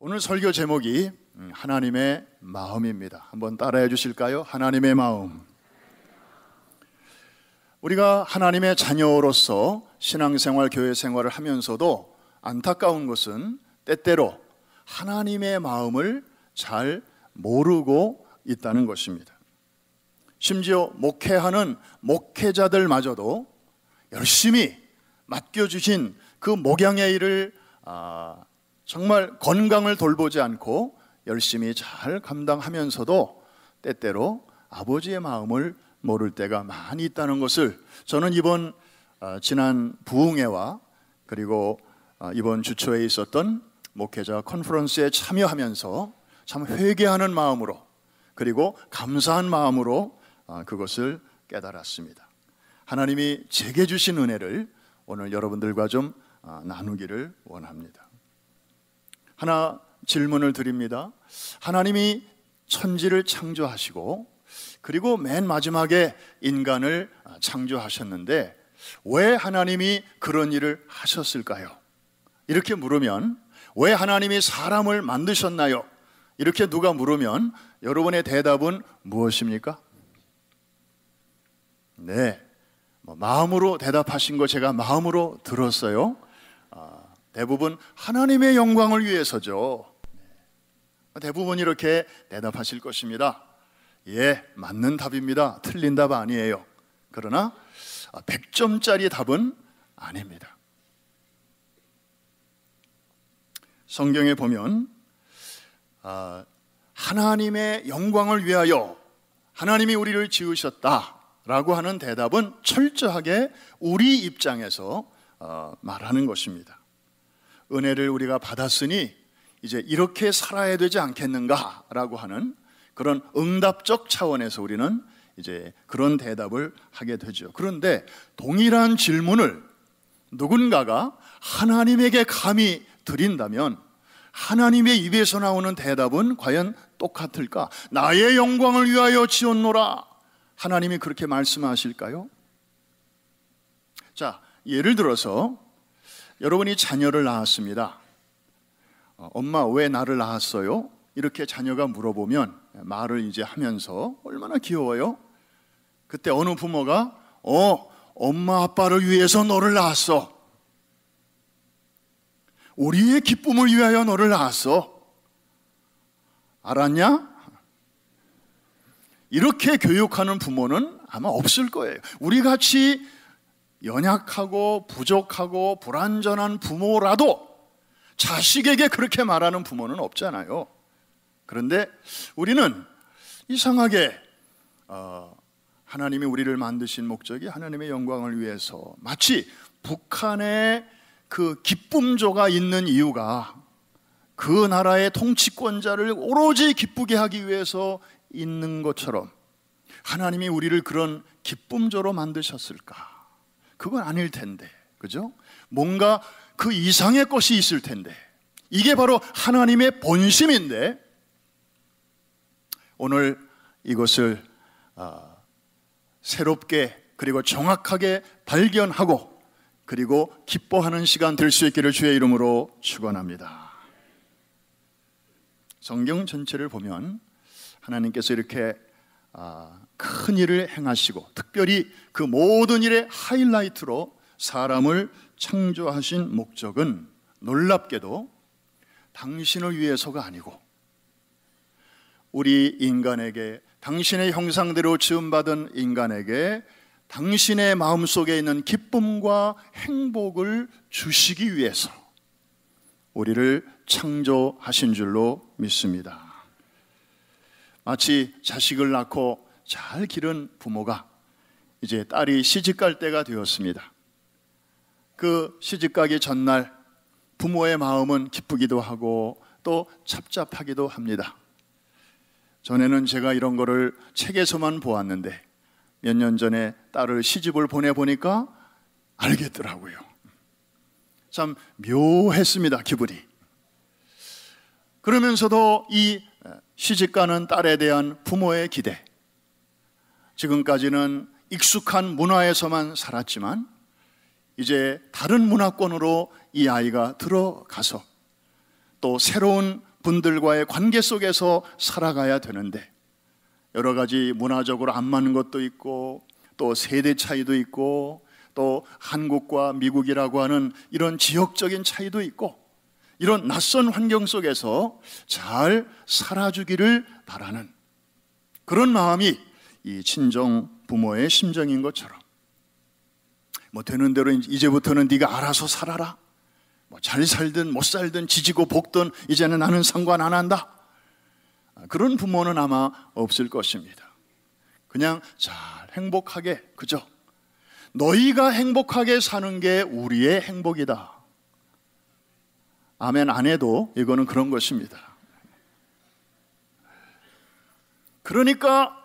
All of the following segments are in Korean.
오늘 설교 제목이 하나님의 마음입니다. 한번 따라해 주실까요? 하나님의 마음. 우리가 하나님의 자녀로서 신앙생활, 교회생활을 하면서도 안타까운 것은 때때로 하나님의 마음을 잘 모르고 있다는 것입니다. 심지어 목회하는 목회자들마저도 열심히 맡겨주신 그 목양의 일을 정말 건강을 돌보지 않고 열심히 잘 감당하면서도 때때로 아버지의 마음을 모를 때가 많이 있다는 것을 저는 이번 지난 부흥회와 그리고 이번 주초에 있었던 목회자 컨퍼런스에 참여하면서 참 회개하는 마음으로 그리고 감사한 마음으로 그것을 깨달았습니다. 하나님이 제게 주신 은혜를 오늘 여러분들과 좀 나누기를 원합니다. 하나 질문을 드립니다. 하나님이 천지를 창조하시고 그리고 맨 마지막에 인간을 창조하셨는데 왜 하나님이 그런 일을 하셨을까요? 이렇게 물으면 왜 하나님이 사람을 만드셨나요? 이렇게 누가 물으면 여러분의 대답은 무엇입니까? 네, 마음으로 대답하신 거 제가 마음으로 들었어요. 대부분 하나님의 영광을 위해서죠. 대부분 이렇게 대답하실 것입니다. 예, 맞는 답입니다. 틀린 답 아니에요. 그러나 100점짜리 답은 아닙니다. 성경에 보면 하나님의 영광을 위하여 하나님이 우리를 지으셨다라고 하는 대답은 철저하게 우리 입장에서 말하는 것입니다. 은혜를 우리가 받았으니 이제 이렇게 살아야 되지 않겠는가라고 하는 그런 응답적 차원에서 우리는 이제 그런 대답을 하게 되죠. 그런데 동일한 질문을 누군가가 하나님에게 감히 드린다면 하나님의 입에서 나오는 대답은 과연 똑같을까? 나의 영광을 위하여 지었노라. 하나님이 그렇게 말씀하실까요? 자, 예를 들어서 여러분이 자녀를 낳았습니다. 엄마 왜 나를 낳았어요? 이렇게 자녀가 물어보면 말을 이제 하면서 얼마나 귀여워요? 그때 어느 부모가 엄마 아빠를 위해서 너를 낳았어. 우리의 기쁨을 위하여 너를 낳았어. 알았냐? 이렇게 교육하는 부모는 아마 없을 거예요. 우리같이 연약하고 부족하고 불완전한 부모라도 자식에게 그렇게 말하는 부모는 없잖아요. 그런데 우리는 이상하게 하나님이 우리를 만드신 목적이 하나님의 영광을 위해서 마치 북한에 그 기쁨조가 있는 이유가 그 나라의 통치권자를 오로지 기쁘게 하기 위해서 있는 것처럼 하나님이 우리를 그런 기쁨조로 만드셨을까? 그건 아닐 텐데, 그죠? 뭔가 그 이상의 것이 있을 텐데 이게 바로 하나님의 본심인데 오늘 이것을 새롭게 그리고 정확하게 발견하고 그리고 기뻐하는 시간 될 수 있기를 주의 이름으로 축원합니다. 성경 전체를 보면 하나님께서 이렇게 큰 일을 행하시고 특별히 그 모든 일의 하이라이트로 사람을 창조하신 목적은 놀랍게도 당신을 위해서가 아니고 우리 인간에게 당신의 형상대로 지음받은 인간에게 당신의 마음속에 있는 기쁨과 행복을 주시기 위해서 우리를 창조하신 줄로 믿습니다. 마치 자식을 낳고 잘 기른 부모가 이제 딸이 시집갈 때가 되었습니다. 그 시집가기 전날 부모의 마음은 기쁘기도 하고 또 답답하기도 합니다. 전에는 제가 이런 거를 책에서만 보았는데 몇 년 전에 딸을 시집을 보내보니까 알겠더라고요. 참 묘했습니다, 기분이. 그러면서도 이 시집가는 딸에 대한 부모의 기대, 지금까지는 익숙한 문화에서만 살았지만 이제 다른 문화권으로 이 아이가 들어가서 또 새로운 분들과의 관계 속에서 살아가야 되는데 여러 가지 문화적으로 안 맞는 것도 있고 또 세대 차이도 있고 또 한국과 미국이라고 하는 이런 지역적인 차이도 있고 이런 낯선 환경 속에서 잘 살아주기를 바라는 그런 마음이 이 친정 부모의 심정인 것처럼 뭐 되는 대로 이제부터는 네가 알아서 살아라, 뭐 잘 살든 못 살든 지지고 볶든 이제는 나는 상관 안 한다, 그런 부모는 아마 없을 것입니다. 그냥 잘 행복하게, 그죠? 너희가 행복하게 사는 게 우리의 행복이다. 아멘 안 해도 이거는 그런 것입니다. 그러니까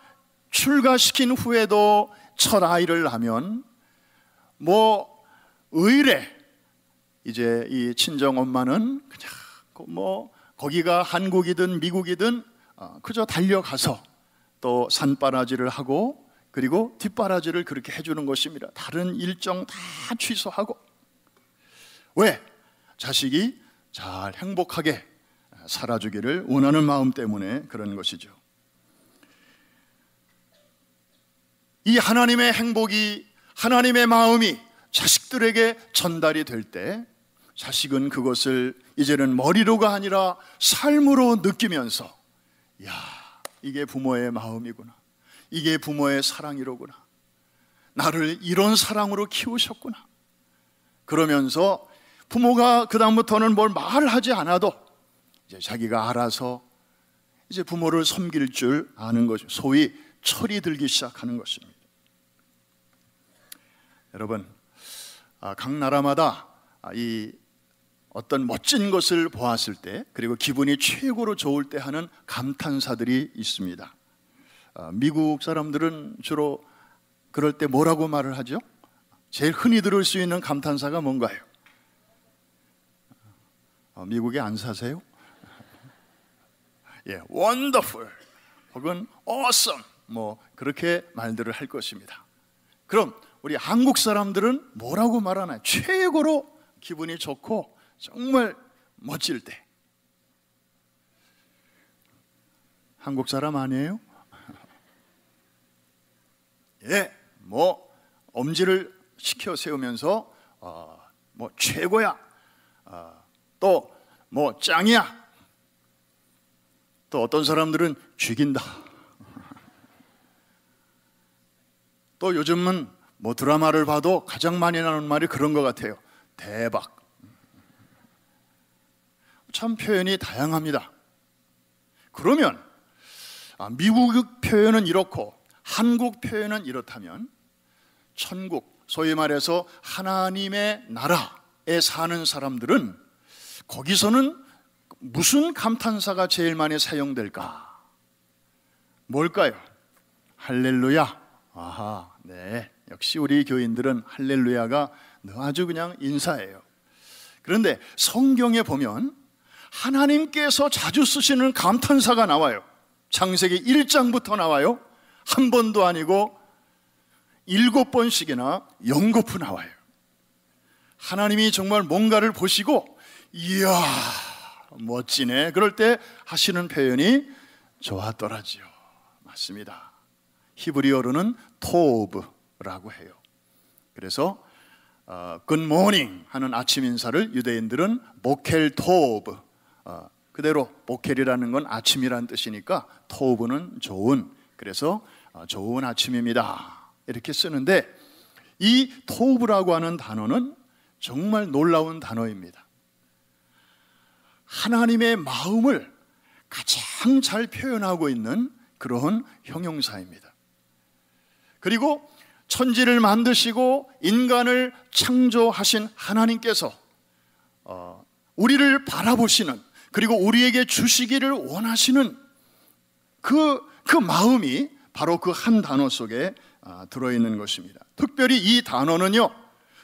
출가시킨 후에도 첫 아이를 낳으면 뭐 의례 이제 이 친정 엄마는 그냥 뭐 거기가 한국이든 미국이든 그저 달려가서 또 산바라지를 하고 그리고 뒷바라지를 그렇게 해주는 것입니다. 다른 일정 다 취소하고. 왜? 자식이 잘 행복하게 살아주기를 원하는 마음 때문에 그런 것이죠. 이 하나님의 행복이, 하나님의 마음이 자식들에게 전달이 될 때 자식은 그것을 이제는 머리로가 아니라 삶으로 느끼면서 야, 이게 부모의 마음이구나, 이게 부모의 사랑이로구나, 나를 이런 사랑으로 키우셨구나. 그러면서 부모가 그 다음부터는 뭘 말하지 않아도 이제 자기가 알아서 이제 부모를 섬길 줄 아는 것이, 소위 철이 들기 시작하는 것입니다. 여러분, 각 나라마다 이 어떤 멋진 것을 보았을 때 그리고 기분이 최고로 좋을 때 하는 감탄사들이 있습니다. 미국 사람들은 주로 그럴 때 뭐라고 말을 하죠? 제일 흔히 들을 수 있는 감탄사가 뭔가요? 미국에 안 사세요? 예, wonderful 혹은 awesome 뭐 그렇게 말들을 할 것입니다. 그럼 우리 한국 사람들은 뭐라고 말하나요? 최고로 기분이 좋고 정말 멋질 때. 한국 사람 아니에요? 예, 뭐 엄지를 시켜 세우면서 뭐 최고야, 또 뭐 짱이야, 또 어떤 사람들은 죽인다. 또 요즘은 뭐 드라마를 봐도 가장 많이 나오는 말이 그런 것 같아요. 대박. 참 표현이 다양합니다. 그러면 미국 표현은 이렇고 한국 표현은 이렇다면 천국, 소위 말해서 하나님의 나라에 사는 사람들은 거기서는 무슨 감탄사가 제일 많이 사용될까? 뭘까요? 할렐루야. 아하, 네. 역시 우리 교인들은 할렐루야가 아주 그냥 인사예요. 그런데 성경에 보면 하나님께서 자주 쓰시는 감탄사가 나와요. 창세기 1장부터 나와요. 한 번도 아니고 7번씩이나 연거푸 나와요. 하나님이 정말 뭔가를 보시고 이야 멋지네, 그럴 때 하시는 표현이 좋았더라지요. 맞습니다. 히브리어로는 토브라고 해요. 그래서 good morning 하는 아침 인사를 유대인들은 보켈 토브, 그대로 보켈이라는 건 아침이라는 뜻이니까 토브는 좋은, 그래서 좋은 아침입니다 이렇게 쓰는데, 이 토브라고 하는 단어는 정말 놀라운 단어입니다. 하나님의 마음을 가장 잘 표현하고 있는 그런 형용사입니다. 그리고 천지를 만드시고 인간을 창조하신 하나님께서 우리를 바라보시는, 그리고 우리에게 주시기를 원하시는 그 마음이 바로 그 한 단어 속에 들어있는 것입니다. 특별히 이 단어는요,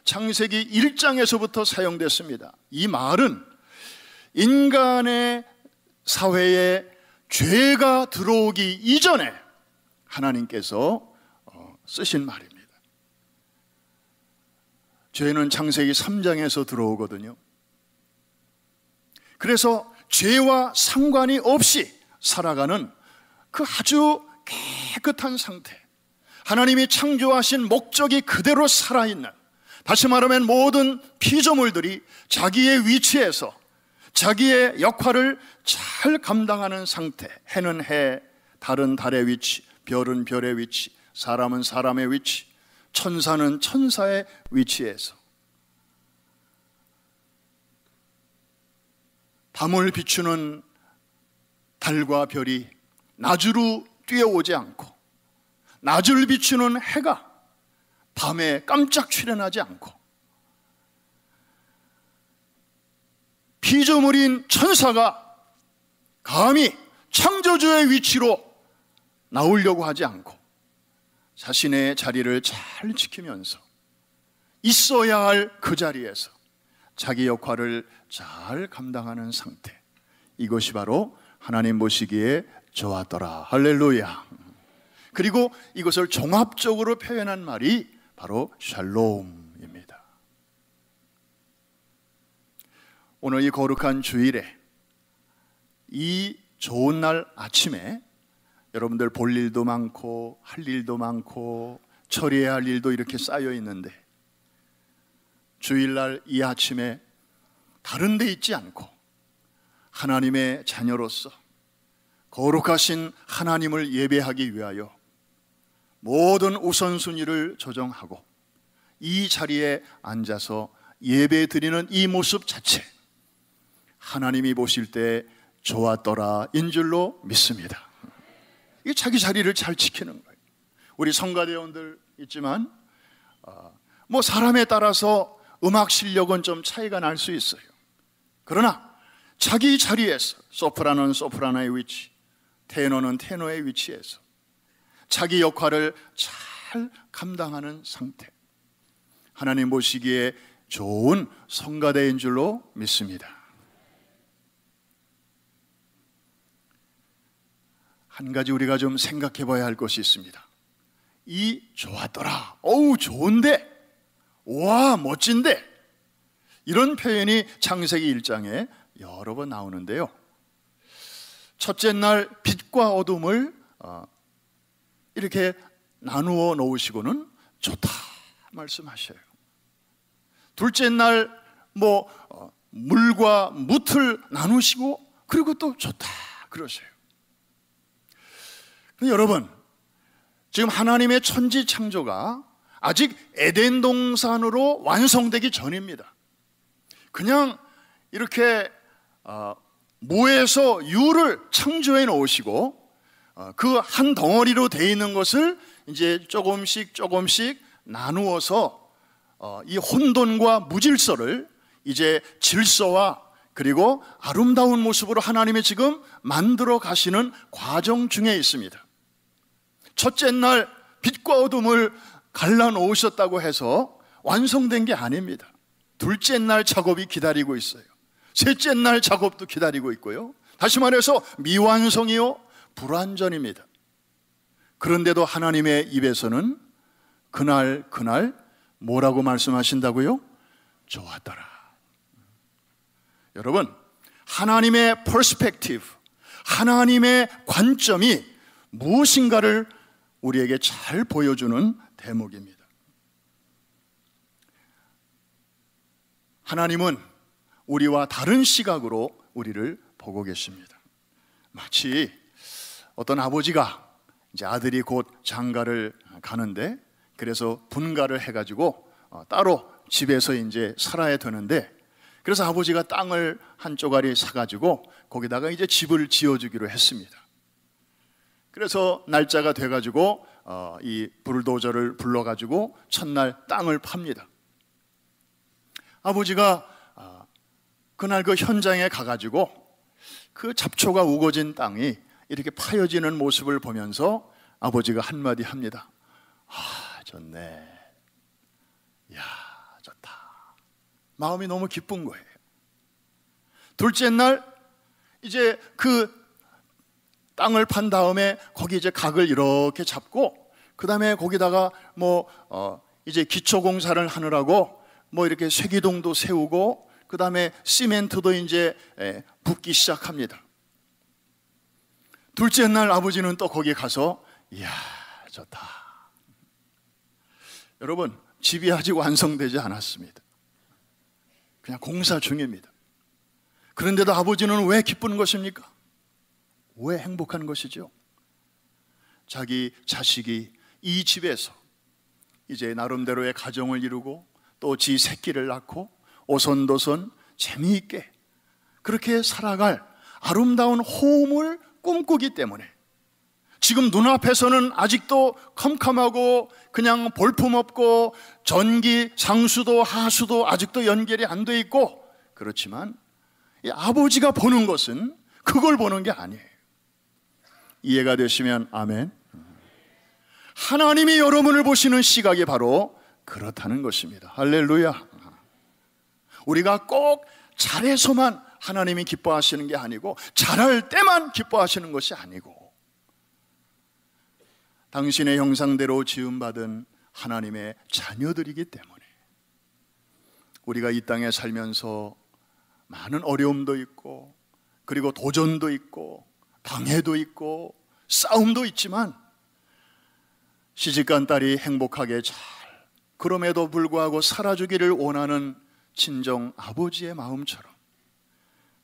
창세기 1장에서부터 사용됐습니다. 이 말은 인간의 사회에 죄가 들어오기 이전에 하나님께서 쓰신 말입니다. 죄는 창세기 3장에서 들어오거든요. 그래서 죄와 상관이 없이 살아가는 그 아주 깨끗한 상태, 하나님이 창조하신 목적이 그대로 살아있는, 다시 말하면 모든 피조물들이 자기의 위치에서 자기의 역할을 잘 감당하는 상태, 해는 해, 달은 달의 위치, 별은 별의 위치, 사람은 사람의 위치, 천사는 천사의 위치에서 밤을 비추는 달과 별이 낮으로 뛰어오지 않고, 낮을 비추는 해가 밤에 깜짝 출현하지 않고, 피조물인 천사가 감히 창조주의 위치로 나오려고 하지 않고 자신의 자리를 잘 지키면서 있어야 할 그 자리에서 자기 역할을 잘 감당하는 상태, 이것이 바로 하나님 보시기에 좋았더라. 할렐루야. 그리고 이것을 종합적으로 표현한 말이 바로 샬롬입니다. 오늘 이 거룩한 주일에, 이 좋은 날 아침에 여러분들 볼 일도 많고 할 일도 많고 처리해야 할 일도 이렇게 쌓여 있는데, 주일날 이 아침에 다른 데 있지 않고 하나님의 자녀로서 거룩하신 하나님을 예배하기 위하여 모든 우선순위를 조정하고 이 자리에 앉아서 예배 드리는 이 모습 자체, 하나님이 보실 때 좋았더라 인 줄로 믿습니다. 이 자기 자리를 잘 지키는 거예요. 우리 성가대원들 있지만 뭐 사람에 따라서 음악 실력은 좀 차이가 날 수 있어요. 그러나 자기 자리에서 소프라노는 소프라노의 위치, 테너는 테너의 위치에서 자기 역할을 잘 감당하는 상태, 하나님 보시기에 좋은 성가대인 줄로 믿습니다. 한 가지 우리가 좀 생각해 봐야 할 것이 있습니다. 이 좋았더라, 어우 좋은데, 와 멋진데, 이런 표현이 창세기 1장에 여러 번 나오는데요, 첫째 날 빛과 어둠을 이렇게 나누어 놓으시고는 좋다 말씀하셔요. 둘째 날 물과 뭇을 나누시고 그리고 또 좋다 그러셔요. 여러분, 지금 하나님의 천지 창조가 아직 에덴 동산으로 완성되기 전입니다. 그냥 이렇게 무에서 유를 창조해 놓으시고 그 한 덩어리로 되어 있는 것을 이제 조금씩 나누어서 이 혼돈과 무질서를 이제 질서와 그리고 아름다운 모습으로 하나님이 지금 만들어 가시는 과정 중에 있습니다. 첫째 날 빛과 어둠을 갈라놓으셨다고 해서 완성된 게 아닙니다. 둘째 날 작업이 기다리고 있어요. 셋째 날 작업도 기다리고 있고요. 다시 말해서 미완성이요, 불완전입니다. 그런데도 하나님의 입에서는 그날 뭐라고 말씀하신다고요? 좋았더라. 여러분, 하나님의 퍼스펙티브, 하나님의 관점이 무엇인가를 우리에게 잘 보여주는 대목입니다. 하나님은 우리와 다른 시각으로 우리를 보고 계십니다. 마치 어떤 아버지가 이제 아들이 곧 장가를 가는데, 그래서 분가를 해가지고 따로 집에서 이제 살아야 되는데, 그래서 아버지가 땅을 한 쪼가리 사가지고 거기다가 이제 집을 지어주기로 했습니다. 그래서 날짜가 돼가지고 이 불도저를 불러가지고 첫날 땅을 팝니다. 아버지가 그날 그 현장에 가가지고 그 잡초가 우거진 땅이 이렇게 파여지는 모습을 보면서 아버지가 한마디 합니다. 아, 좋네. 야, 좋다. 마음이 너무 기쁜 거예요. 둘째 날 이제 그 땅을 판 다음에 거기 이제 각을 이렇게 잡고, 그 다음에 거기다가 이제 기초 공사를 하느라고 이렇게 쇠기둥도 세우고, 그 다음에 시멘트도 이제 붓기 시작합니다. 둘째 날 아버지는 또 거기 가서 이야 좋다. 여러분, 집이 아직 완성되지 않았습니다. 그냥 공사 중입니다. 그런데도 아버지는 왜 기쁜 것입니까? 왜 행복한 것이죠? 자기 자식이 이 집에서 이제 나름대로의 가정을 이루고 또 지 새끼를 낳고 오손도손 재미있게 그렇게 살아갈 아름다운 호흡을 꿈꾸기 때문에 지금 눈앞에서는 아직도 컴컴하고 그냥 볼품없고 전기, 상수도, 하수도 아직도 연결이 안 돼 있고, 그렇지만 이 아버지가 보는 것은 그걸 보는 게 아니에요. 이해가 되시면 아멘. 하나님이 여러분을 보시는 시각이 바로 그렇다는 것입니다. 할렐루야. 우리가 꼭 잘해서만 하나님이 기뻐하시는 게 아니고 잘할 때만 기뻐하시는 것이 아니고 당신의 형상대로 지음받은 하나님의 자녀들이기 때문에 우리가 이 땅에 살면서 많은 어려움도 있고 그리고 도전도 있고 방해도 있고 싸움도 있지만 시집간 딸이 행복하게 잘 그럼에도 불구하고 살아주기를 원하는 친정 아버지의 마음처럼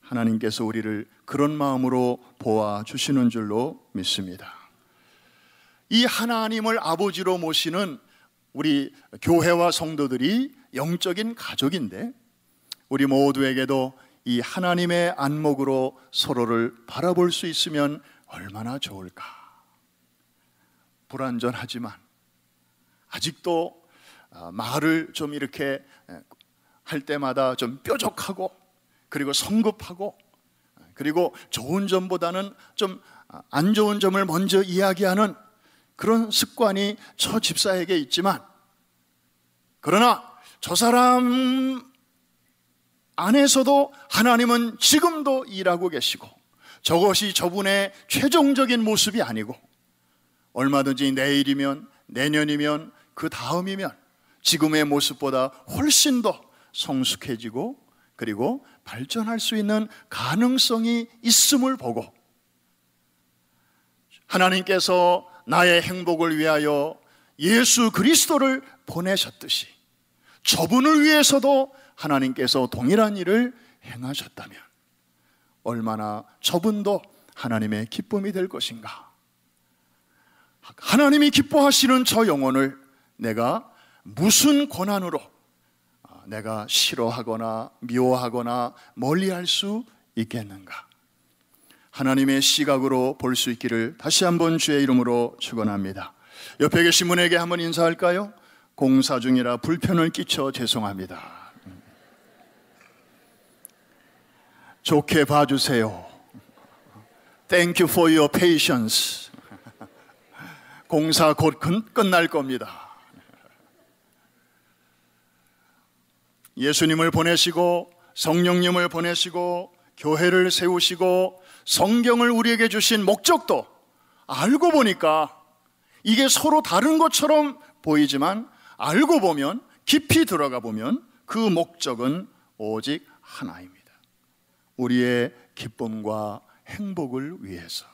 하나님께서 우리를 그런 마음으로 보아주시는 줄로 믿습니다. 이 하나님을 아버지로 모시는 우리 교회와 성도들이 영적인 가족인데 우리 모두에게도 이 하나님의 안목으로 서로를 바라볼 수 있으면 얼마나 좋을까. 불완전하지만 아직도 말을 좀 이렇게 할 때마다 좀 뾰족하고 그리고 성급하고 그리고 좋은 점보다는 좀 안 좋은 점을 먼저 이야기하는 그런 습관이 저 집사에게 있지만, 그러나 저 사람 안에서도 하나님은 지금도 일하고 계시고 저것이 저분의 최종적인 모습이 아니고 얼마든지 내일이면 내년이면 그 다음이면 지금의 모습보다 훨씬 더 성숙해지고 그리고 발전할 수 있는 가능성이 있음을 보고 하나님께서 나의 행복을 위하여 예수 그리스도를 보내셨듯이 저분을 위해서도 하나님께서 동일한 일을 행하셨다면 얼마나 저분도 하나님의 기쁨이 될 것인가. 하나님이 기뻐하시는 저 영혼을 내가 무슨 권한으로 내가 싫어하거나 미워하거나 멀리할 수 있겠는가. 하나님의 시각으로 볼 수 있기를 다시 한번 주의 이름으로 축원합니다. 옆에 계신 분에게 한번 인사할까요? 공사 중이라 불편을 끼쳐 죄송합니다. 좋게 봐주세요. Thank you for your patience. 공사 곧 끝날 겁니다. 예수님을 보내시고 성령님을 보내시고 교회를 세우시고 성경을 우리에게 주신 목적도 알고 보니까 이게 서로 다른 것처럼 보이지만 알고 보면 깊이 들어가 보면 그 목적은 오직 하나입니다. 우리의 기쁨과 행복을 위해서.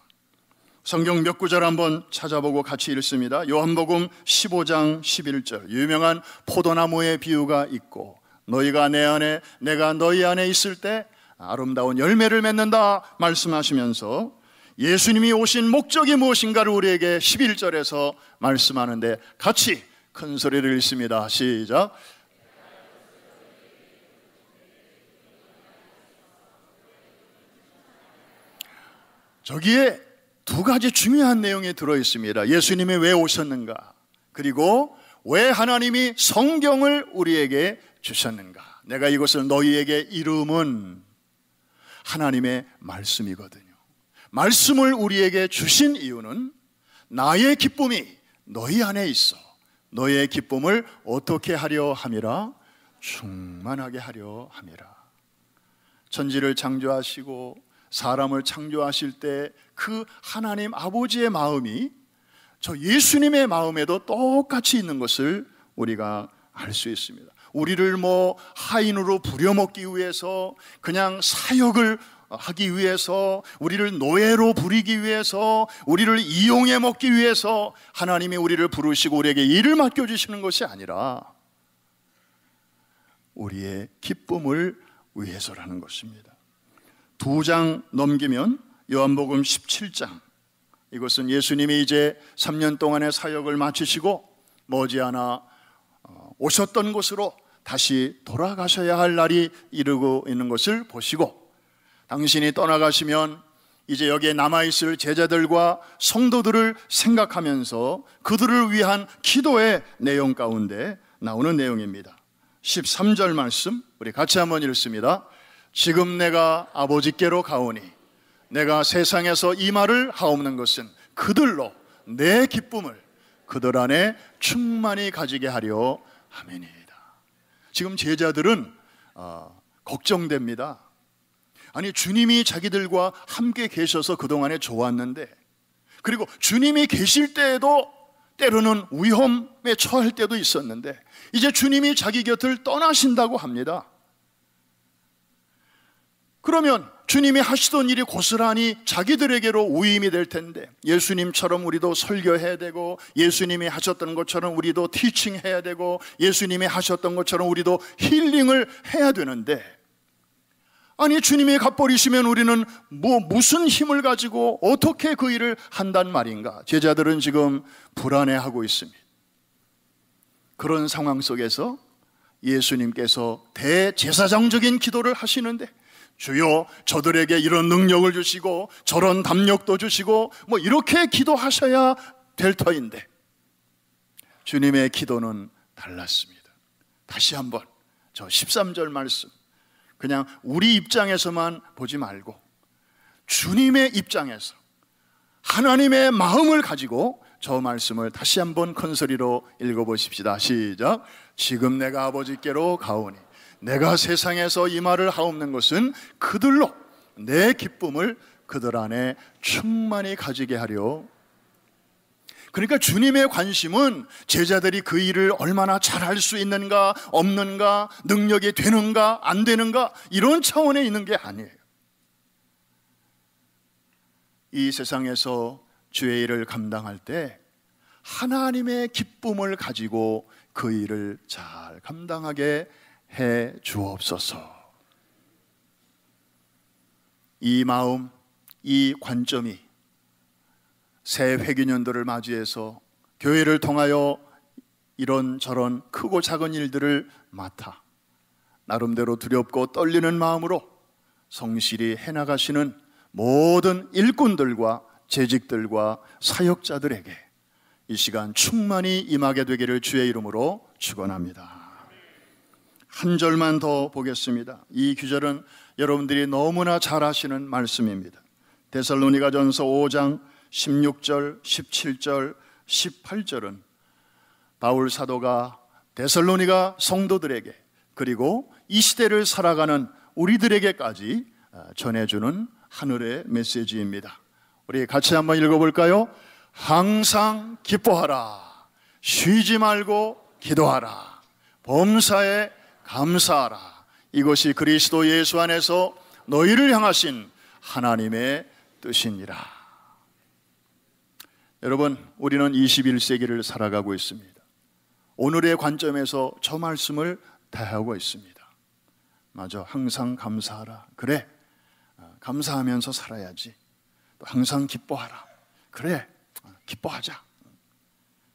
성경 몇 구절 한번 찾아보고 같이 읽습니다. 요한복음 15장 11절 유명한 포도나무의 비유가 있고 너희가 내 안에 내가 너희 안에 있을 때 아름다운 열매를 맺는다 말씀하시면서 예수님이 오신 목적이 무엇인가를 우리에게 11절에서 말씀하는데 같이 큰 소리를 읽습니다. 시작. 저기에 두 가지 중요한 내용이 들어있습니다. 예수님이 왜 오셨는가, 그리고 왜 하나님이 성경을 우리에게 주셨는가. 내가 이것을 너희에게 이름은 하나님의 말씀이거든요. 말씀을 우리에게 주신 이유는 나의 기쁨이 너희 안에 있어 너의 기쁨을 어떻게 하려 함이라? 충만하게 하려 함이라. 천지를 창조하시고 사람을 창조하실 때 그 하나님 아버지의 마음이 저 예수님의 마음에도 똑같이 있는 것을 우리가 알 수 있습니다. 우리를 뭐 하인으로 부려먹기 위해서, 그냥 사역을 하기 위해서, 우리를 노예로 부리기 위해서, 우리를 이용해 먹기 위해서 하나님이 우리를 부르시고 우리에게 일을 맡겨주시는 것이 아니라 우리의 기쁨을 위해서라는 것입니다. 2장 넘기면 요한복음 17장, 이것은 예수님이 이제 3년 동안의 사역을 마치시고 머지않아 오셨던 곳으로 다시 돌아가셔야 할 날이 이르고 있는 것을 보시고, 당신이 떠나가시면 이제 여기에 남아있을 제자들과 성도들을 생각하면서 그들을 위한 기도의 내용 가운데 나오는 내용입니다. 13절 말씀 우리 같이 한번 읽습니다. 지금 내가 아버지께로 가오니 내가 세상에서 이 말을 하옵는 것은 그들로 내 기쁨을 그들 안에 충만히 가지게 하려 함이니이다. 지금 제자들은 걱정됩니다. 아니, 주님이 자기들과 함께 계셔서 그동안에 좋았는데, 그리고 주님이 계실 때에도 때로는 위험에 처할 때도 있었는데, 이제 주님이 자기 곁을 떠나신다고 합니다. 그러면 주님이 하시던 일이 고스란히 자기들에게로 위임이 될 텐데, 예수님처럼 우리도 설교해야 되고, 예수님이 하셨던 것처럼 우리도 티칭해야 되고, 예수님이 하셨던 것처럼 우리도 힐링을 해야 되는데, 아니, 주님이 갚버리시면 우리는 무슨 힘을 가지고 어떻게 그 일을 한단 말인가? 제자들은 지금 불안해하고 있습니다. 그런 상황 속에서 예수님께서 대제사장적인 기도를 하시는데, 주여 저들에게 이런 능력을 주시고 저런 담력도 주시고 뭐 이렇게 기도하셔야 될 터인데, 주님의 기도는 달랐습니다. 다시 한번 저 13절 말씀, 그냥 우리 입장에서만 보지 말고 주님의 입장에서 하나님의 마음을 가지고 저 말씀을 다시 한번 큰 소리로 읽어보십시다. 시작. 지금 내가 아버지께로 가오니 내가 세상에서 이 말을 하옵는 것은 그들로 내 기쁨을 그들 안에 충만히 가지게 하려. 그러니까 주님의 관심은 제자들이 그 일을 얼마나 잘할 수 있는가 없는가, 능력이 되는가 안 되는가, 이런 차원에 있는 게 아니에요. 이 세상에서 주의 일을 감당할 때 하나님의 기쁨을 가지고 그 일을 잘 감당하게 해 주옵소서. 이 마음, 이 관점이 새 회기년도를 맞이해서 교회를 통하여 이런저런 크고 작은 일들을 맡아 나름대로 두렵고 떨리는 마음으로 성실히 해나가시는 모든 일꾼들과 재직들과 사역자들에게 이 시간 충만히 임하게 되기를 주의 이름으로 축원합니다. 한 절만 더 보겠습니다. 이 구절은 여러분들이 너무나 잘 아시는 말씀입니다. 데살로니가전서 5장 16절, 17절, 18절은 바울 사도가 데살로니가 성도들에게, 그리고 이 시대를 살아가는 우리들에게까지 전해주는 하늘의 메시지입니다. 우리 같이 한번 읽어볼까요? 항상 기뻐하라, 쉬지 말고 기도하라, 범사에 감사하라. 이것이 그리스도 예수 안에서 너희를 향하신 하나님의 뜻이니라. 여러분, 우리는 21세기를 살아가고 있습니다. 오늘의 관점에서 저 말씀을 다하고 있습니다. 맞아, 항상 감사하라. 그래, 감사하면서 살아야지. 또 항상 기뻐하라. 그래, 기뻐하자.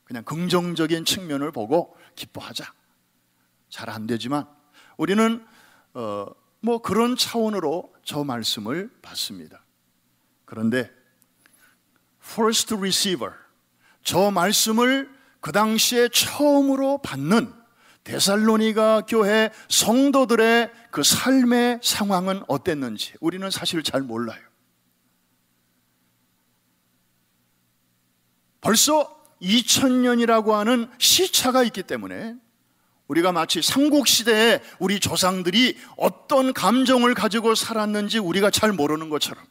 그냥 긍정적인 측면을 보고 기뻐하자. 잘 안 되지만 우리는 뭐 그런 차원으로 저 말씀을 받습니다. 그런데 first receiver, 저 말씀을 그 당시에 처음으로 받는 데살로니가 교회 성도들의 그 삶의 상황은 어땠는지 우리는 사실 잘 몰라요. 벌써 2000년이라고 하는 시차가 있기 때문에 우리가 마치 삼국시대에 우리 조상들이 어떤 감정을 가지고 살았는지 우리가 잘 모르는 것처럼,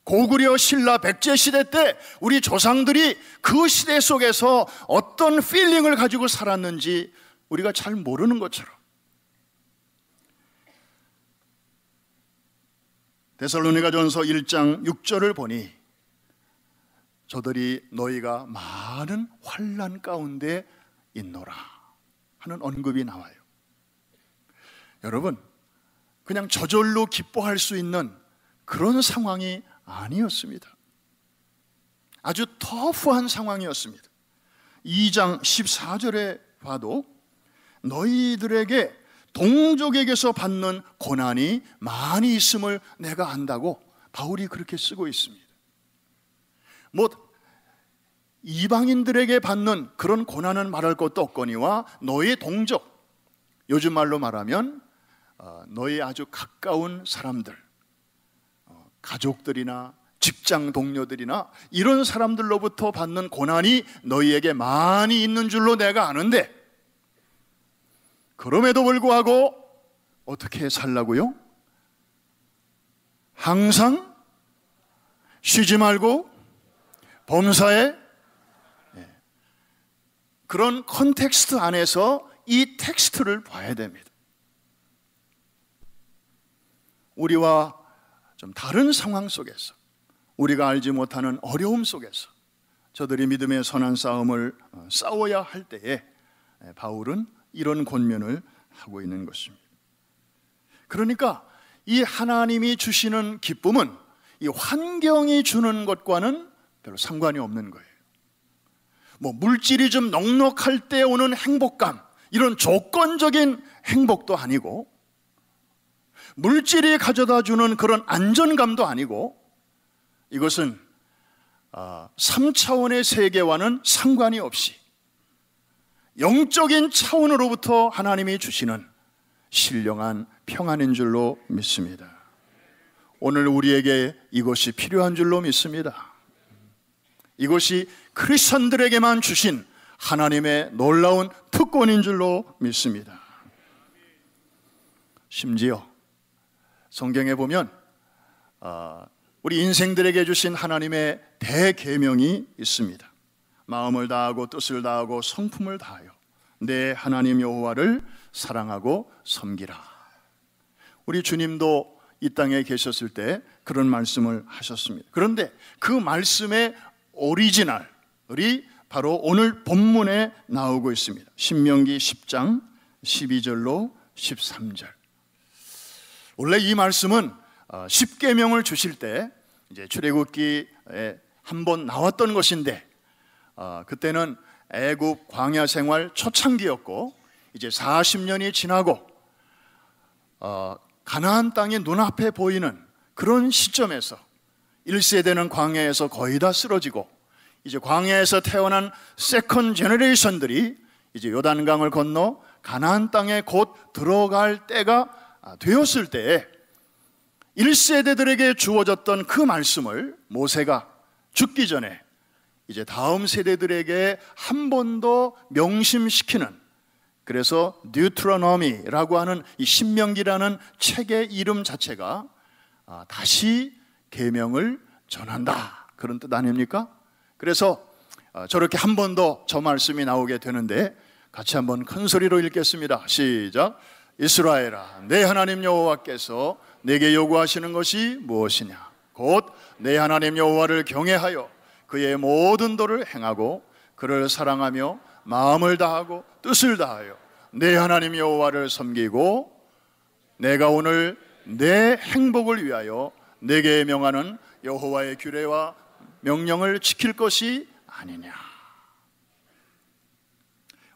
고구려 신라 백제 시대 때 우리 조상들이 그 시대 속에서 어떤 필링을 가지고 살았는지 우리가 잘 모르는 것처럼, 데살로니가전서 1장 6절을 보니 저들이 너희가 많은 환난 가운데 있노라 하는 언급이 나와요. 여러분, 그냥 저절로 기뻐할 수 있는 그런 상황이 아니었습니다. 아주 터프한 상황이었습니다. 2장 14절에 봐도 너희들에게 동족에게서 받는 고난이 많이 있음을 내가 안다고 바울이 그렇게 쓰고 있습니다. 뭐 이방인들에게 받는 그런 고난은 말할 것도 없거니와 너희 동족, 요즘 말로 말하면 너희 아주 가까운 사람들, 가족들이나 직장 동료들이나 이런 사람들로부터 받는 고난이 너희에게 많이 있는 줄로 내가 아는데, 그럼에도 불구하고 어떻게 살라고요? 항상 쉬지 말고 범사에, 그런 컨텍스트 안에서 이 텍스트를 봐야 됩니다. 우리와 좀 다른 상황 속에서, 우리가 알지 못하는 어려움 속에서 저들이 믿음의 선한 싸움을 싸워야 할 때에 바울은 이런 권면을 하고 있는 것입니다. 그러니까 이 하나님이 주시는 기쁨은 이 환경이 주는 것과는 별로 상관이 없는 거예요. 뭐 물질이 좀 넉넉할 때 오는 행복감, 이런 조건적인 행복도 아니고, 물질이 가져다 주는 그런 안전감도 아니고, 이것은 3차원의 세계와는 상관이 없이 영적인 차원으로부터 하나님이 주시는 신령한 평안인 줄로 믿습니다. 오늘 우리에게 이것이 필요한 줄로 믿습니다. 이것이 크리스천들에게만 주신 하나님의 놀라운 특권인 줄로 믿습니다. 심지어 성경에 보면 우리 인생들에게 주신 하나님의 대계명이 있습니다. 마음을 다하고 뜻을 다하고 성품을 다하여 내 하나님 여호와를 사랑하고 섬기라. 우리 주님도 이 땅에 계셨을 때 그런 말씀을 하셨습니다. 그런데 그 말씀의 오리지널이 바로 오늘 본문에 나오고 있습니다. 신명기 10장 12절로 13절. 원래 이 말씀은 10계명을 주실 때 이제 출애굽기에 한번 나왔던 것인데, 그때는 애굽 광야 생활 초창기였고, 이제 40년이 지나고 가나안 땅이 눈앞에 보이는 그런 시점에서 1세대는 광야에서 거의 다 쓰러지고, 이제 광야에서 태어난 세컨 제너레이션들이 이제 요단강을 건너 가나안 땅에 곧 들어갈 때가 되었을 때에 1세대들에게 주어졌던 그 말씀을 모세가 죽기 전에 이제 다음 세대들에게 한 번 더 명심시키는, 그래서 뉴트로노미라고 하는 이 신명기라는 책의 이름 자체가 다시 계명을 전한다, 그런 뜻 아닙니까? 그래서 저렇게 한 번 더 저 말씀이 나오게 되는데, 같이 한번 큰 소리로 읽겠습니다. 시작. 이스라엘아, 내 하나님 여호와께서 내게 요구하시는 것이 무엇이냐? 곧 내 하나님 여호와를 경외하여 그의 모든 도를 행하고 그를 사랑하며 마음을 다하고 뜻을 다하여 내 하나님 여호와를 섬기고 내가 오늘 내 행복을 위하여 내게 명하는 여호와의 규례와 명령을 지킬 것이 아니냐.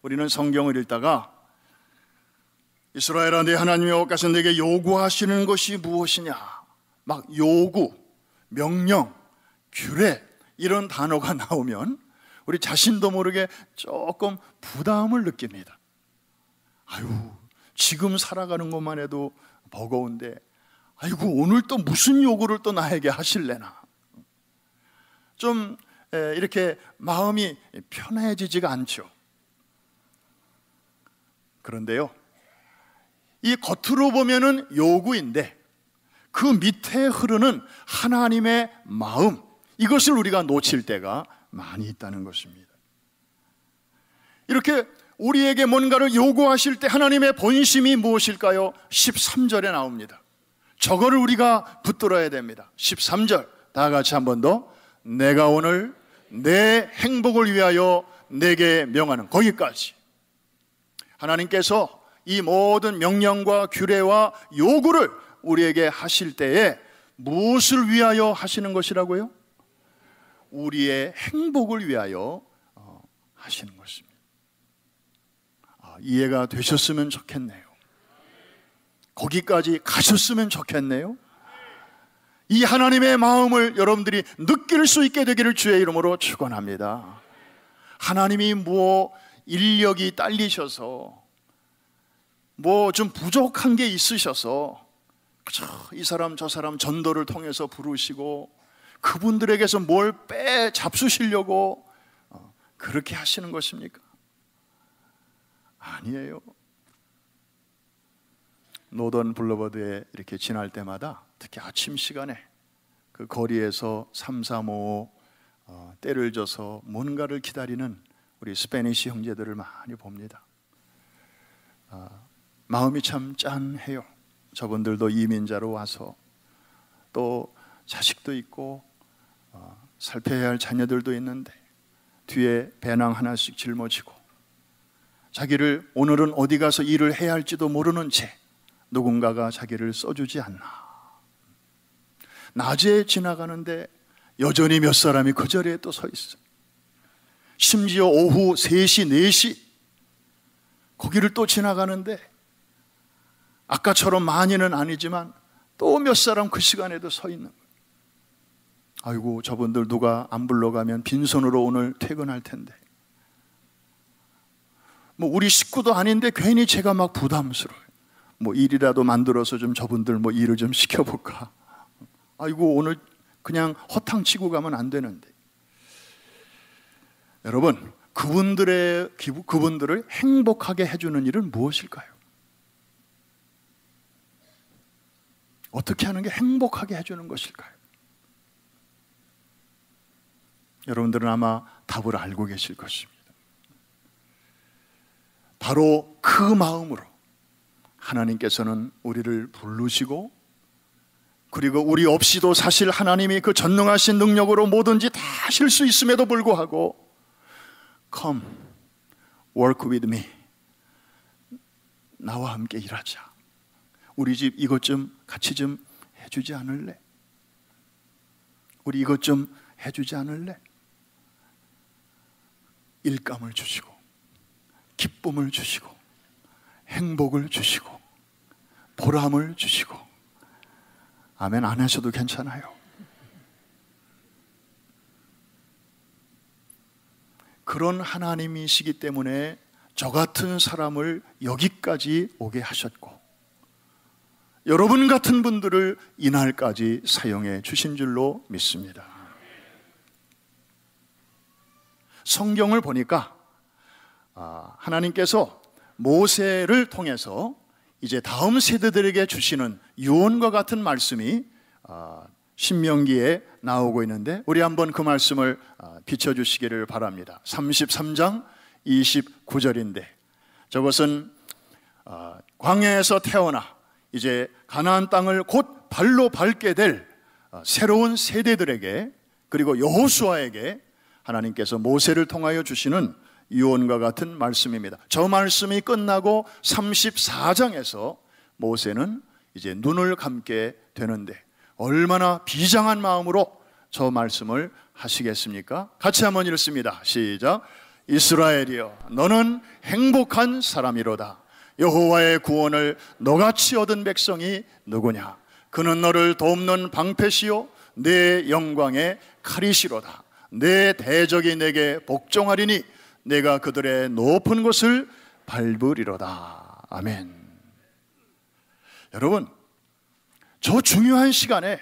우리는 성경을 읽다가 이스라엘아, 내 하나님 여호와께서 내게 요구하시는 것이 무엇이냐, 막 요구, 명령, 규례 이런 단어가 나오면 우리 자신도 모르게 조금 부담을 느낍니다. 아유, 지금 살아가는 것만 해도 버거운데, 아이고 오늘 또 무슨 요구를 또 나에게 하실래나, 좀 이렇게 마음이 편해지지가 않죠. 그런데요, 이 겉으로 보면은 요구인데 그 밑에 흐르는 하나님의 마음, 이것을 우리가 놓칠 때가 많이 있다는 것입니다. 이렇게 우리에게 뭔가를 요구하실 때 하나님의 본심이 무엇일까요? 13절에 나옵니다. 저거를 우리가 붙들어야 됩니다. 13절 다 같이 한 번 더. 내가 오늘 내 행복을 위하여 내게 명하는, 거기까지. 하나님께서 이 모든 명령과 규례와 요구를 우리에게 하실 때에 무엇을 위하여 하시는 것이라고요? 우리의 행복을 위하여 하시는 것입니다. 이해가 되셨으면 좋겠네요. 거기까지 가셨으면 좋겠네요. 이 하나님의 마음을 여러분들이 느낄 수 있게 되기를 주의 이름으로 축원합니다. 하나님이 인력이 딸리셔서 좀 부족한 게 있으셔서 그저 이 사람 저 사람 전도를 통해서 부르시고 그분들에게서 뭘 잡수시려고 그렇게 하시는 것입니까? 아니에요. 노던 블러버드에 이렇게 지날 때마다 특히 아침 시간에 그 거리에서 335 때를 져서 뭔가를 기다리는 우리 스페니시 형제들을 많이 봅니다. 마음이 참 짠해요. 저분들도 이민자로 와서 또 자식도 있고 살펴야 할 자녀들도 있는데 뒤에 배낭 하나씩 짊어지고 자기를 오늘은 어디 가서 일을 해야 할지도 모르는 채 누군가가 자기를 써주지 않나. 낮에 지나가는데 여전히 몇 사람이 그 자리에 또 서 있어요. 심지어 오후 3시, 4시 거기를 또 지나가는데 아까처럼 많이는 아니지만 또 몇 사람 그 시간에도 서 있는 거예요. 아이고, 저분들 누가 안 불러가면 빈손으로 오늘 퇴근할 텐데. 우리 식구도 아닌데 괜히 제가 막 부담스러워요. 일이라도 만들어서 좀 저분들 일을 좀 시켜볼까. 아이고, 오늘 그냥 허탕치고 가면 안 되는데. 여러분, 그분들을 행복하게 해주는 일은 무엇일까요? 어떻게 하는 게 행복하게 해주는 것일까요? 여러분들은 아마 답을 알고 계실 것입니다. 바로 그 마음으로 하나님께서는 우리를 부르시고, 그리고 우리 없이도 사실 하나님이 그 전능하신 능력으로 뭐든지 다 하실 수 있음에도 불구하고 Come, work with me. 나와 함께 일하자. 우리 집 이것 좀 같이 좀 해주지 않을래? 우리 이것 좀 해주지 않을래? 일감을 주시고 기쁨을 주시고 행복을 주시고 보람을 주시고. 아멘 안 하셔도 괜찮아요. 그런 하나님이시기 때문에 저 같은 사람을 여기까지 오게 하셨고, 여러분 같은 분들을 이날까지 사용해 주신 줄로 믿습니다. 성경을 보니까 하나님께서 모세를 통해서 이제 다음 세대들에게 주시는 유언과 같은 말씀이 신명기에 나오고 있는데, 우리 한번 그 말씀을 비춰주시기를 바랍니다. 33장 29절인데 저것은 광야에서 태어나 이제 가나안 땅을 곧 발로 밟게 될 새로운 세대들에게, 그리고 여호수아에게 하나님께서 모세를 통하여 주시는 유언과 같은 말씀입니다. 저 말씀이 끝나고 34장에서 모세는 이제 눈을 감게 되는데 얼마나 비장한 마음으로 저 말씀을 하시겠습니까? 같이 한번 읽습니다. 시작. 이스라엘이여, 너는 행복한 사람이로다. 여호와의 구원을 너같이 얻은 백성이 누구냐? 그는 너를 돕는 방패시요 내 영광의 칼이시로다. 내 대적이 내게 복종하리니 내가 그들의 높은 곳을 밟으리로다. 아멘. 여러분, 저 중요한 시간에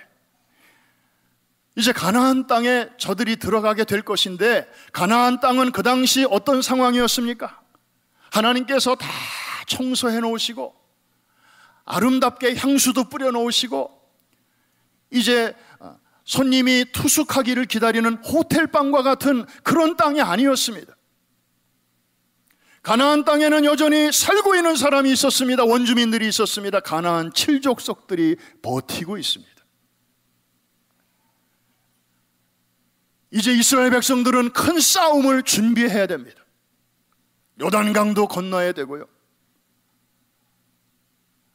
이제 가나안 땅에 저들이 들어가게 될 것인데, 가나안 땅은 그 당시 어떤 상황이었습니까? 하나님께서 다 청소해 놓으시고 아름답게 향수도 뿌려 놓으시고 이제 손님이 투숙하기를 기다리는 호텔방과 같은 그런 땅이 아니었습니다. 가나안 땅에는 여전히 살고 있는 사람이 있었습니다. 원주민들이 있었습니다. 가나안 7족속들이 버티고 있습니다. 이제 이스라엘 백성들은 큰 싸움을 준비해야 됩니다. 요단강도 건너야 되고요.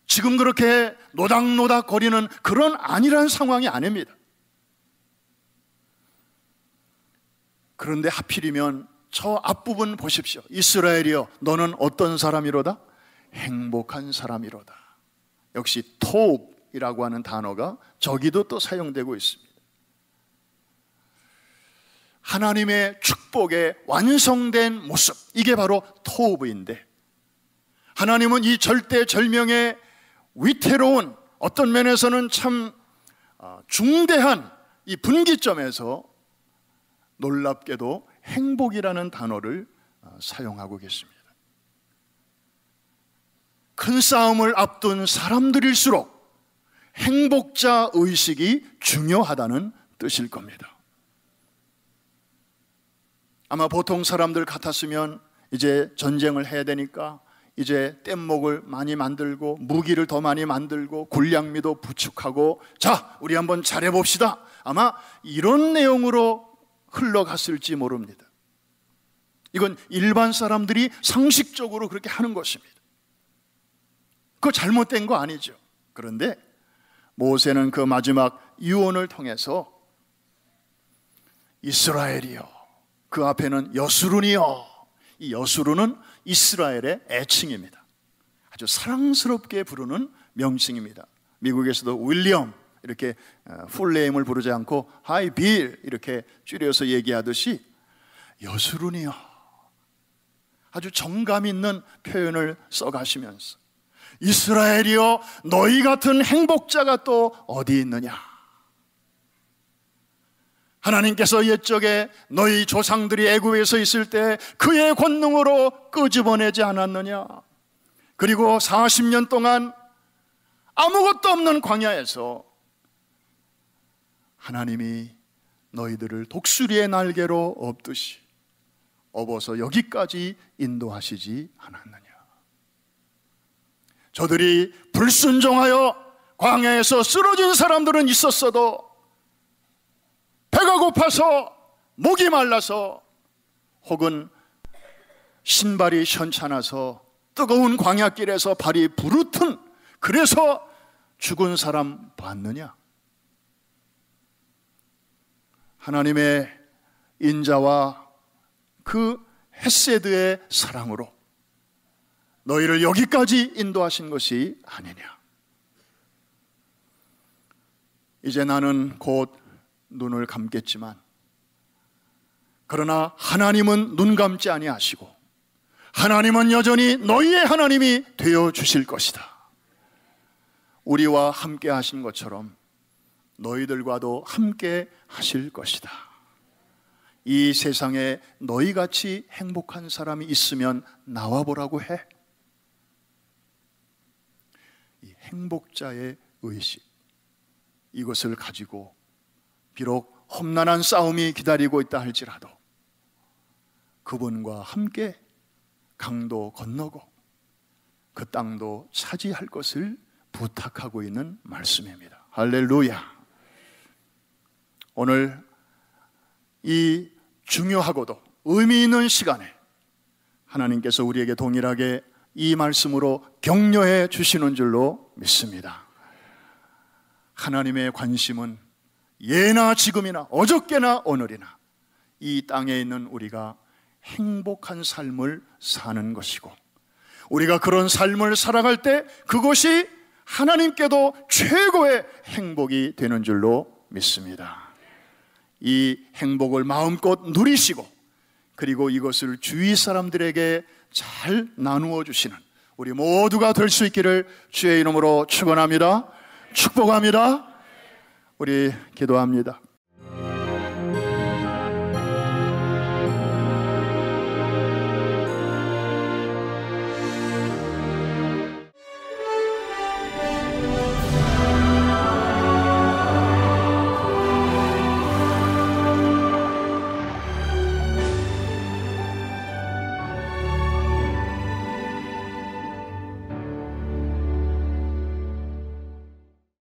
지금 그렇게 노닥노닥 거리는 그런 안일한 상황이 아닙니다. 그런데 하필이면 저 앞부분 보십시오. 이스라엘이여, 너는 어떤 사람이로다? 행복한 사람이로다. 역시 토브이라고 하는 단어가 저기도 또 사용되고 있습니다. 하나님의 축복의 완성된 모습, 이게 바로 토브인데, 하나님은 이 절대절명의 위태로운, 어떤 면에서는 참 중대한 이 분기점에서 놀랍게도 행복이라는 단어를 사용하고 계십니다. 큰 싸움을 앞둔 사람들일수록 행복자 의식이 중요하다는 뜻일 겁니다. 아마 보통 사람들 같았으면 이제 전쟁을 해야 되니까 이제 뗏목을 많이 만들고 무기를 더 많이 만들고 군량미도 부축하고, 자, 우리 한번 잘해봅시다, 아마 이런 내용으로 흘러갔을지 모릅니다. 이건 일반 사람들이 상식적으로 그렇게 하는 것입니다. 그거 잘못된 거 아니죠. 그런데 모세는 그 마지막 유언을 통해서 이스라엘이여, 그 앞에는 여수룬이여, 이 여수룬은 이스라엘의 애칭입니다. 아주 사랑스럽게 부르는 명칭입니다. 미국에서도 윌리엄 이렇게 풀네임을 부르지 않고 하이 빌 이렇게 줄여서 얘기하듯이 여수룬이여, 아주 정감 있는 표현을 써가시면서 이스라엘이여, 너희 같은 행복자가 또 어디 있느냐. 하나님께서 옛적에 너희 조상들이 애굽에서 있을 때 그의 권능으로 끄집어내지 않았느냐. 그리고 40년 동안 아무것도 없는 광야에서 하나님이 너희들을 독수리의 날개로 업듯이 업어서 여기까지 인도하시지 않았느냐. 저들이 불순종하여 광야에서 쓰러진 사람들은 있었어도 배가 고파서 목이 말라서 혹은 신발이 현찮아서 뜨거운 광야길에서 발이 부르튼 그래서 죽은 사람 봤느냐. 하나님의 인자와 그 헤세드의 사랑으로 너희를 여기까지 인도하신 것이 아니냐. 이제 나는 곧 눈을 감겠지만, 그러나 하나님은 눈 감지 아니하시고 하나님은 여전히 너희의 하나님이 되어 주실 것이다. 우리와 함께 하신 것처럼 너희들과도 함께 하실 것이다. 이 세상에 너희같이 행복한 사람이 있으면 나와보라고 해. 이 행복자의 의식, 이것을 가지고 비록 험난한 싸움이 기다리고 있다 할지라도 그분과 함께 강도 건너고 그 땅도 차지할 것을 부탁하고 있는 말씀입니다. 할렐루야. 오늘 이 중요하고도 의미 있는 시간에 하나님께서 우리에게 동일하게 이 말씀으로 격려해 주시는 줄로 믿습니다. 하나님의 관심은 예나 지금이나 어저께나 오늘이나 이 땅에 있는 우리가 행복한 삶을 사는 것이고, 우리가 그런 삶을 살아갈 때 그것이 하나님께도 최고의 행복이 되는 줄로 믿습니다. 이 행복을 마음껏 누리시고 그리고 이것을 주위 사람들에게 잘 나누어 주시는 우리 모두가 될 수 있기를 주의 이름으로 축원합니다. 축복합니다. 우리 기도합니다.